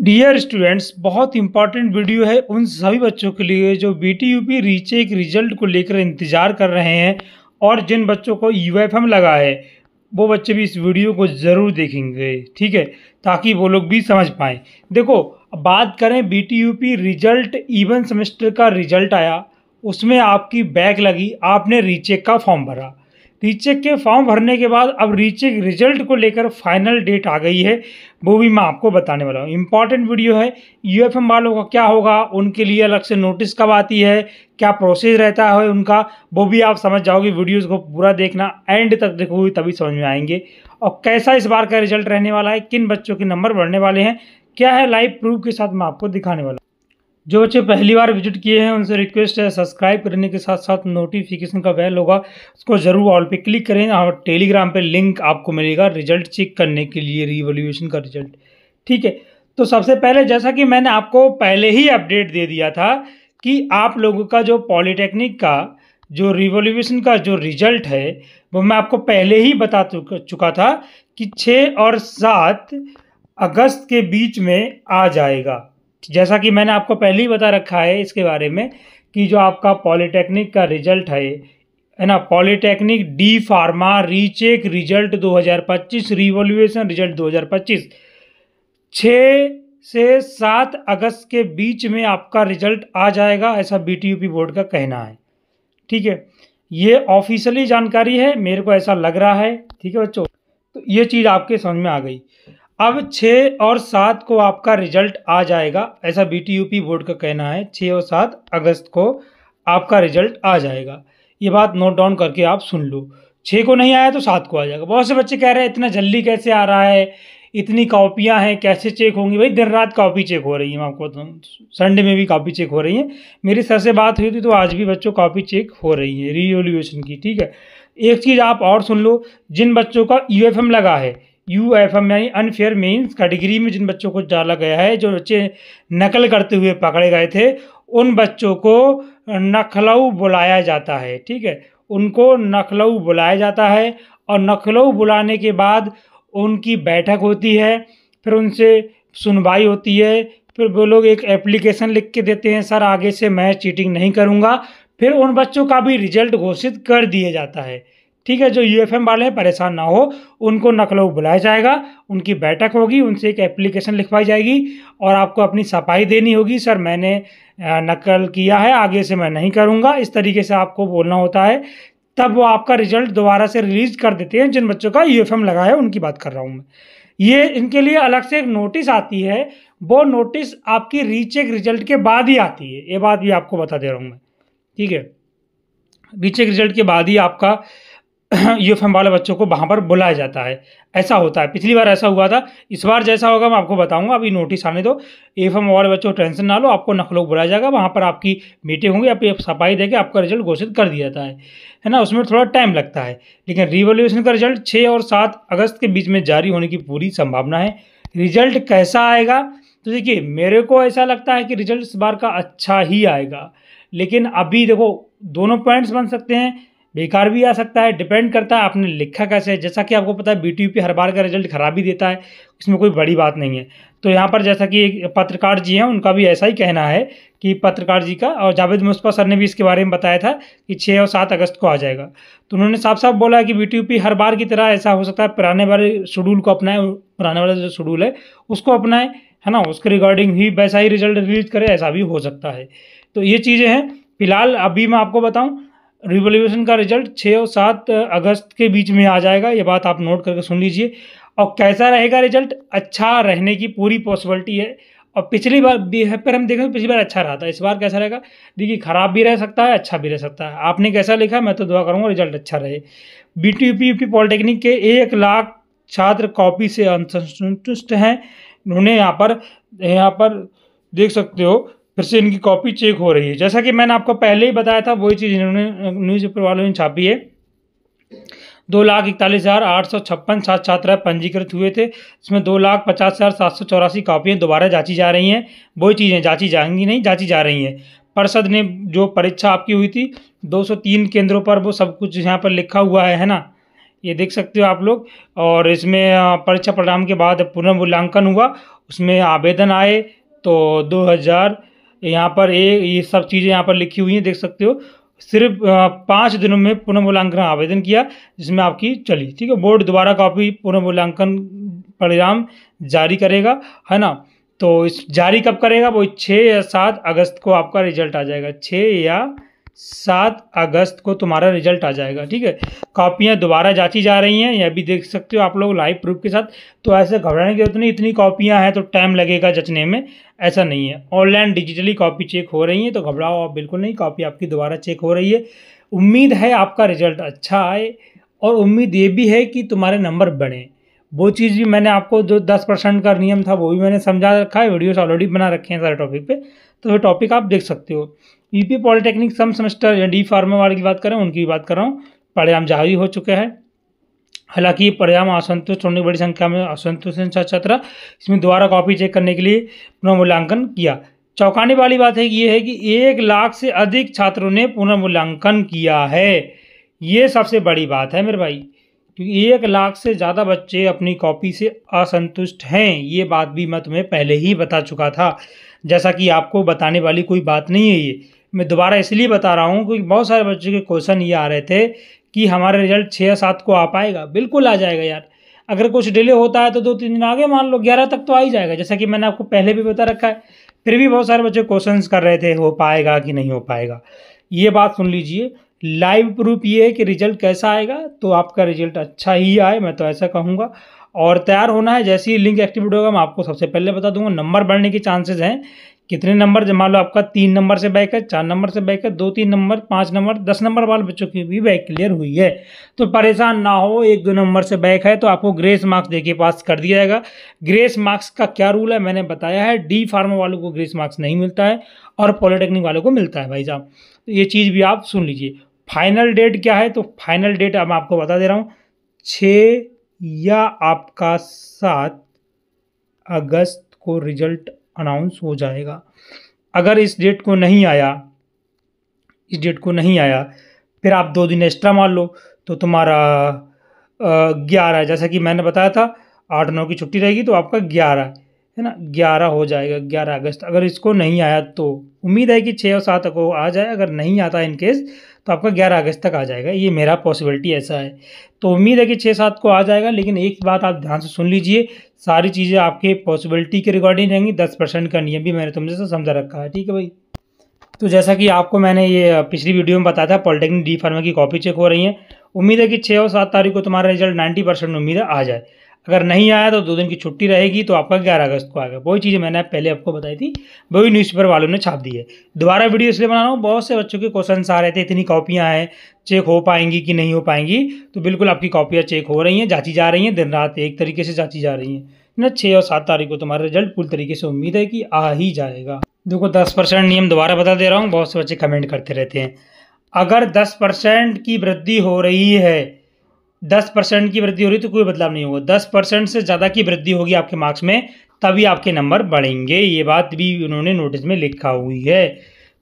Dear students, बहुत important video है उन सभी बच्चों के लिए जो बीटीयूपी रीचेक रिजल्ट को लेकर इंतज़ार कर रहे हैं और जिन बच्चों को यूएफएम लगा है वो बच्चे भी इस वीडियो को ज़रूर देखेंगे। ठीक है, ताकि वो लोग भी समझ पाएँ। देखो, बात करें बीटीयूपी रिजल्ट, इवन सेमेस्टर का रिजल्ट आया, उसमें आपकी बैक लगी, आपने रीचेक का फॉर्म भरा। रीचेक के फॉर्म भरने के बाद अब रीचेक रिजल्ट को लेकर फाइनल डेट आ गई है, वो भी मैं आपको बताने वाला हूँ। इंपॉर्टेंट वीडियो है। यूएफएम वालों का क्या होगा, उनके लिए अलग से नोटिस कब आती है, क्या प्रोसेस रहता है उनका, वो भी आप समझ जाओगे। वीडियोस को पूरा देखना, एंड तक देखोगे तभी समझ में आएंगे। और कैसा इस बार का रिजल्ट रहने वाला है, किन बच्चों के नंबर बढ़ने वाले हैं, क्या है, लाइव प्रूफ के साथ मैं आपको दिखाने वाला हूँ। जो बच्चे पहली बार विजिट किए हैं उनसे रिक्वेस्ट है, सब्सक्राइब करने के साथ साथ नोटिफिकेशन का बेल होगा, उसको ज़रूर ऑल पे क्लिक करें। और टेलीग्राम पे लिंक आपको मिलेगा रिजल्ट चेक करने के लिए, रीवैल्यूएशन का रिजल्ट। ठीक है, तो सबसे पहले जैसा कि मैंने आपको पहले ही अपडेट दे दिया था कि आप लोगों का जो पॉलीटेक्निक का जो रिवैल्यूएशन का जो रिजल्ट है वो मैं आपको पहले ही बता चुका था कि 6 और 7 अगस्त के बीच में आ जाएगा। जैसा कि मैंने आपको पहले ही बता रखा है इसके बारे में कि जो आपका पॉलीटेक्निक का रिजल्ट है ना, polytechnic D pharma recheck result 2025, revaluation result 2025, 6 से 7 अगस्त के बीच में आपका रिजल्ट आ जाएगा, ऐसा बीटीयूपी बोर्ड का कहना है। ठीक है, ये ऑफिशियली जानकारी है, मेरे को ऐसा लग रहा है। ठीक है बच्चों, तो ये चीज़ आपके समझ में आ गई। अब 6 और 7 को आपका रिजल्ट आ जाएगा, ऐसा बीटीयूपी बोर्ड का कहना है। 6 और 7 अगस्त को आपका रिजल्ट आ जाएगा। ये बात नोट डाउन करके आप सुन लो। 6 को नहीं आया तो 7 को आ जाएगा। बहुत से बच्चे कह रहे हैं इतना जल्दी कैसे आ रहा है, इतनी कॉपियां हैं, कैसे चेक होंगी। भाई दिन रात कॉपी चेक हो रही है, मैं आपको संडे में भी कॉपी चेक हो रही है। मेरी सर से बात हुई थी तो आज भी बच्चों कॉपी चेक हो रही है रिवैल्यूएशन की। ठीक है, एक चीज़ आप और सुन लो, जिन बच्चों का यूएफएम लगा है, यूएफएम यानी अनफेयर मीन्स कैटेगरी में जिन बच्चों को डाला गया है, जो बच्चे नकल करते हुए पकड़े गए थे, उन बच्चों को नखलऊ बुलाया जाता है। ठीक है, उनको नखलऊ बुलाया जाता है और नखलऊ बुलाने के बाद उनकी बैठक होती है, फिर उनसे सुनवाई होती है, फिर वो लोग एक एप्लीकेशन लिख के देते हैं, सर आगे से मैं चीटिंग नहीं करूँगा। फिर उन बच्चों का भी रिजल्ट घोषित कर दिया जाता है। ठीक है, जो यूएफएम वाले हैं परेशान ना हो, उनको नकलऊ बुलाया जाएगा, उनकी बैठक होगी, उनसे एक एप्लीकेशन लिखवाई जाएगी और आपको अपनी सफाई देनी होगी, सर मैंने नकल किया है, आगे से मैं नहीं करूँगा, इस तरीके से आपको बोलना होता है। तब वो आपका रिजल्ट दोबारा से रिलीज कर देते हैं। जिन बच्चों का यूएफएम लगा है उनकी बात कर रहा हूँ मैं। ये इनके लिए अलग से एक नोटिस आती है, वो नोटिस आपकी रीचेक रिजल्ट के बाद ही आती है, ये बात भी आपको बता दे रहा हूँ मैं। ठीक है, रीचेक रिजल्ट के बाद ही आपका यूएफएम वाले बच्चों को वहाँ पर बुलाया जाता है, ऐसा होता है। पिछली बार ऐसा हुआ था, इस बार जैसा होगा मैं आपको बताऊंगा। अभी नोटिस आने दो, यूएफएम वाले बच्चों को टेंशन ना लो, आपको नकलों बुलाया जाएगा, वहाँ पर आपकी मीटिंग होगी, आपकी सफाई देके आपका रिजल्ट घोषित कर दिया जाता है ना। उसमें थोड़ा टाइम लगता है, लेकिन रिवैल्यूएशन का रिजल्ट 6 और 7 अगस्त के बीच में जारी होने की पूरी संभावना है। रिजल्ट कैसा आएगा, तो देखिए मेरे को ऐसा लगता है कि रिजल्ट इस बार का अच्छा ही आएगा, लेकिन अभी देखो दोनों पॉइंट्स बन सकते हैं, बेकार भी आ सकता है, डिपेंड करता है आपने लिखा कैसे है। जैसा कि आपको पता है बीटीयूपी हर बार का रिजल्ट खराब ही देता है, इसमें कोई बड़ी बात नहीं है। तो यहाँ पर जैसा कि एक पत्रकार जी हैं, उनका भी ऐसा ही कहना है कि पत्रकार जी का, और जावेद मुस्तफा सर ने भी इसके बारे में बताया था कि 6 और 7 अगस्त को आ जाएगा। तो उन्होंने साफ साफ बोला है कि बीटीयूपी हर बार की तरह ऐसा हो सकता है पुराने वाले शेड्यूल को अपनाए, पुराने वाला जो शेड्यूल है उसको अपनाए, है ना, उसके रिगार्डिंग ही वैसा ही रिजल्ट रिलीज करे, ऐसा भी हो सकता है। तो ये चीज़ें हैं। फिलहाल अभी मैं आपको बताऊँ, रिवैल्यूएशन का रिजल्ट 6 और 7 अगस्त के बीच में आ जाएगा, ये बात आप नोट करके सुन लीजिए। और कैसा रहेगा रिजल्ट, अच्छा रहने की पूरी पॉसिबिलिटी है। और पिछली बार पर हम देखें, पिछली बार अच्छा रहा था, इस बार कैसा रहेगा देखिए, खराब भी रह सकता है, अच्छा भी रह सकता है। आपने कैसा लिखा, मैं तो दुआ करूँगा रिजल्ट अच्छा रहे। बीटीयूपी पॉलिटेक्निक के 1 लाख छात्र कॉपी से असंतुष्ट हैं। उन्होंने यहाँ पर देख सकते हो, फिर से इनकी कॉपी चेक हो रही है। जैसा कि मैंने आपको पहले ही बताया था, वही चीज़ इन्होंने न्यूज़पेपर वालों ने छापी है। 2,41,856 छात्र पंजीकृत हुए थे, इसमें 2,50,784 कॉपियाँ दोबारा जांची जा रही हैं। वही चीज़ें जांची जाएंगी नहीं, जांची जा रही हैं। परिषद ने जो परीक्षा आपकी हुई थी 203 केंद्रों पर, वो सब कुछ यहाँ पर लिखा हुआ है ना, ये देख सकते हो आप लोग। और इसमें परीक्षा परिणाम के बाद पुनर्मूल्यांकन हुआ, उसमें आवेदन आए तो 2000 यहाँ पर ये सब चीज़ें यहाँ पर लिखी हुई हैं, देख सकते हो। सिर्फ 5 दिनों में पुनर्मूल्यांकन आवेदन किया, जिसमें आपकी चली, ठीक है। बोर्ड दोबारा कॉपी पुनर्मूल्यांकन परिणाम जारी करेगा, है ना। तो इस जारी कब करेगा, वो 6 या 7 अगस्त को आपका रिजल्ट आ जाएगा। 6 या 7 अगस्त को तुम्हारा रिजल्ट आ जाएगा, ठीक है। कॉपियाँ दोबारा जांची जा रही हैं, यह भी देख सकते हो आप लोग लाइव प्रूफ के साथ। तो ऐसे घबराने की जरूरत नहीं, इतनी कॉपियाँ हैं तो टाइम लगेगा जचने में, ऐसा नहीं है। ऑनलाइन डिजिटली कॉपी चेक हो रही है, तो घबराओ आप बिल्कुल नहीं, कॉपी आपकी दोबारा चेक हो रही है। उम्मीद है आपका रिजल्ट अच्छा आए, और उम्मीद ये भी है कि तुम्हारे नंबर बढ़ें। वो चीज़ भी मैंने आपको, जो 10% का नियम था वो भी मैंने समझा रखा है, वीडियोस ऑलरेडी बना रखे हैं सारे टॉपिक पे, तो वो टॉपिक आप देख सकते हो। यूपी पॉलिटेक्निक सम सेमेस्टर या डी फार्मा वाले की बात करें, उनकी बात कर रहा हूँ, परिणाम जारी हो चुके हैं। हालांकि परिणाम असंतुष्ट होने की बड़ी संख्या में असंतुष्ट छात्र इसमें दोबारा कॉपी चेक करने के लिए पुनर्मूल्यांकन किया। चौंकाने वाली बात है कि ये है कि 1 लाख से अधिक छात्रों ने पुनर्मूल्यांकन किया है। ये सबसे बड़ी बात है मेरे भाई, क्योंकि 1 लाख से ज़्यादा बच्चे अपनी कॉपी से असंतुष्ट हैं। ये बात भी मैं तुम्हें पहले ही बता चुका था, जैसा कि आपको बताने वाली कोई बात नहीं है। ये मैं दोबारा इसलिए बता रहा हूँ क्योंकि बहुत सारे बच्चों के क्वेश्चन ये आ रहे थे कि हमारा रिजल्ट 6 या 7 को आ पाएगा। बिल्कुल आ जाएगा यार, अगर कुछ डिले होता है तो 2-3 दिन आगे, मान लो 11 तक तो आ ही जाएगा, जैसा कि मैंने आपको पहले भी बता रखा है। फिर भी बहुत सारे बच्चे क्वेश्चंस कर रहे थे हो पाएगा कि नहीं हो पाएगा। ये बात सुन लीजिए, लाइव प्रूफ ये है कि रिजल्ट कैसा आएगा, तो आपका रिजल्ट अच्छा ही आए, मैं तो ऐसा कहूँगा। और तैयार होना है, जैसे ही लिंक एक्टिवेट होगा मैं आपको सबसे पहले बता दूंगा। नंबर बढ़ने के चांसेस हैं, कितने नंबर, मान लो आपका 3 नंबर से बैक है, 4 नंबर से बैक है, 2-3 नंबर, 5 नंबर, 10 नंबर वाले बच्चों की भी बैक क्लियर हुई है, तो परेशान ना हो। 1-2 नंबर से बैक है तो आपको ग्रेस मार्क्स देके पास कर दिया जाएगा। ग्रेस मार्क्स का क्या रूल है मैंने बताया है, डी फार्मा वालों को ग्रेस मार्क्स नहीं मिलता है और पॉलिटेक्निक वालों को मिलता है भाई साहब, तो ये चीज़ भी आप सुन लीजिए। फाइनल डेट क्या है, तो फाइनल डेट अब मैं आपको बता दे रहा हूँ, 6 या आपका 7 अगस्त को रिजल्ट अनाउंस हो जाएगा। अगर इस डेट को नहीं आया, फिर आप 2 दिन एक्स्ट्रा मान लो, तो तुम्हारा 11, जैसा कि मैंने बताया था 8-9 की छुट्टी रहेगी, तो आपका 11 है ना, 11 हो जाएगा, 11 अगस्त। अगर इसको नहीं आया तो उम्मीद है कि 6 और 7 को आ जाए, अगर नहीं आता इन केस तो आपका 11 अगस्त तक आ जाएगा, ये मेरा पॉसिबिलिटी ऐसा है। तो उम्मीद है कि 6-7 को आ जाएगा, लेकिन एक बात आप ध्यान से सुन लीजिए, सारी चीज़ें आपके पॉसिबिलिटी के रिगार्डिंग रहेंगी। 10% का नियम भी मैंने तुमसे समझा रखा है, ठीक है भाई। तो जैसा कि आपको मैंने ये पिछली वीडियो में बताया था, पॉलिटेक्निक डी फार्मा की कॉपी चेक हो रही है। उम्मीद है कि 6 और 7 तारीख को तुम्हारा रिजल्ट 90% उम्मीद है आ जाए। अगर नहीं आया तो 2 दिन की छुट्टी रहेगी, तो आपका 11 अगस्त को आएगा। वही चीज़ें मैंने पहले आपको बताई थी, वही न्यूज़पेपर वालों ने छाप दी है। दोबारा वीडियो इसलिए बना रहा हूँ, बहुत से बच्चों के क्वेश्चन आ रहे थे, इतनी कॉपियाँ हैं, चेक हो पाएंगी कि नहीं हो पाएंगी, तो बिल्कुल आपकी कॉपियाँ चेक हो रही हैं, जांची जा रही हैं, दिन रात एक तरीके से जांची जा रही हैं ना। 6 और 7 तारीख को तुम्हारा रिजल्ट पूरी तरीके से उम्मीद है कि आ ही जाएगा। देखो 10% नियम दोबारा बता दे रहा हूँ, बहुत से बच्चे कमेंट करते रहते हैं। अगर 10% की वृद्धि हो रही है, 10% की वृद्धि हो रही है तो कोई बदलाव नहीं होगा। 10% से ज़्यादा की वृद्धि होगी आपके मार्क्स में, तभी आपके नंबर बढ़ेंगे। ये बात भी उन्होंने नोटिस में लिखा हुई है।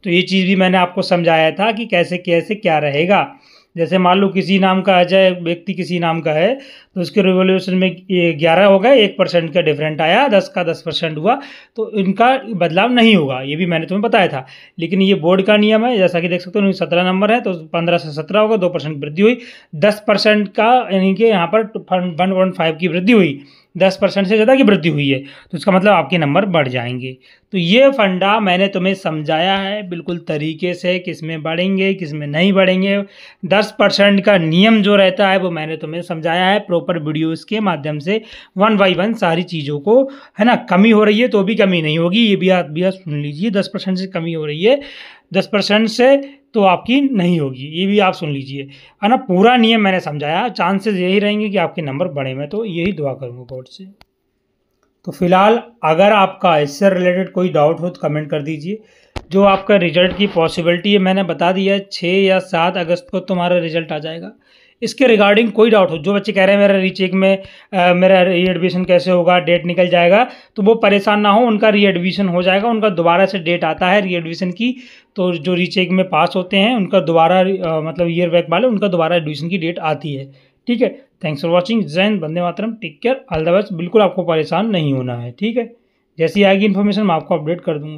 तो ये चीज़ भी मैंने आपको समझाया था कि कैसे कैसे क्या रहेगा। जैसे मान लो किसी नाम का अजय व्यक्ति किसी नाम का है, तो उसके रिवोल्यूशन में 11 हो गए, 1% का डिफरेंट आया, 10 का 10% हुआ, तो इनका बदलाव नहीं होगा, ये भी मैंने तुम्हें बताया था। लेकिन ये बोर्ड का नियम है, जैसा कि देख सकते हो 17 नंबर है तो 15 से 17 होगा, 2% वृद्धि हुई। 10% का यानी कि यहाँ पर 1.5 की वृद्धि हुई, 10% से ज़्यादा की वृद्धि हुई है, तो इसका मतलब आपके नंबर बढ़ जाएंगे। तो ये फंडा मैंने तुम्हें समझाया है बिल्कुल तरीके से, किस में बढ़ेंगे किस में नहीं बढ़ेंगे। 10% का नियम जो रहता है वो मैंने तुम्हें समझाया है प्रॉपर वीडियोस के माध्यम से, 1 बाई 1 सारी चीज़ों को, है ना। कमी हो रही है तो भी कमी नहीं होगी, ये भी आप सुन लीजिए। 10% से कमी हो रही है, 10% से तो आपकी नहीं होगी, ये भी आप सुन लीजिए, है ना। पूरा नियम मैंने समझाया, चांसेस यही रहेंगे कि आपके नंबर बढ़े। मैं तो यही दुआ करूँगा बोर्ड से। तो फिलहाल अगर आपका इससे रिलेटेड कोई डाउट हो तो कमेंट कर दीजिए। जो आपका रिजल्ट की पॉसिबिलिटी है मैंने बता दिया है, 6 या 7 अगस्त को तुम्हारा रिजल्ट आ जाएगा। इसके रिगार्डिंग कोई डाउट हो, जो बच्चे कह रहे हैं मेरा रीचेक में मेरा री एडमिशन कैसे होगा, डेट निकल जाएगा, तो वो परेशान ना हो, उनका री एडमिशन हो जाएगा। उनका दोबारा से डेट आता है री एडमिशन की, तो जो रीचेक में पास होते हैं उनका दोबारा मतलब ईयर बैक वाले, उनका दोबारा एडमिशन की डेट आती है, ठीक है। Thanks for watching. जय हिंद, वंदे मातरम, take care, all the best. बिल्कुल आपको परेशान नहीं होना है, ठीक है। जैसी आएगी इन्फॉर्मेशन मैं आपको अपडेट कर दूंगा।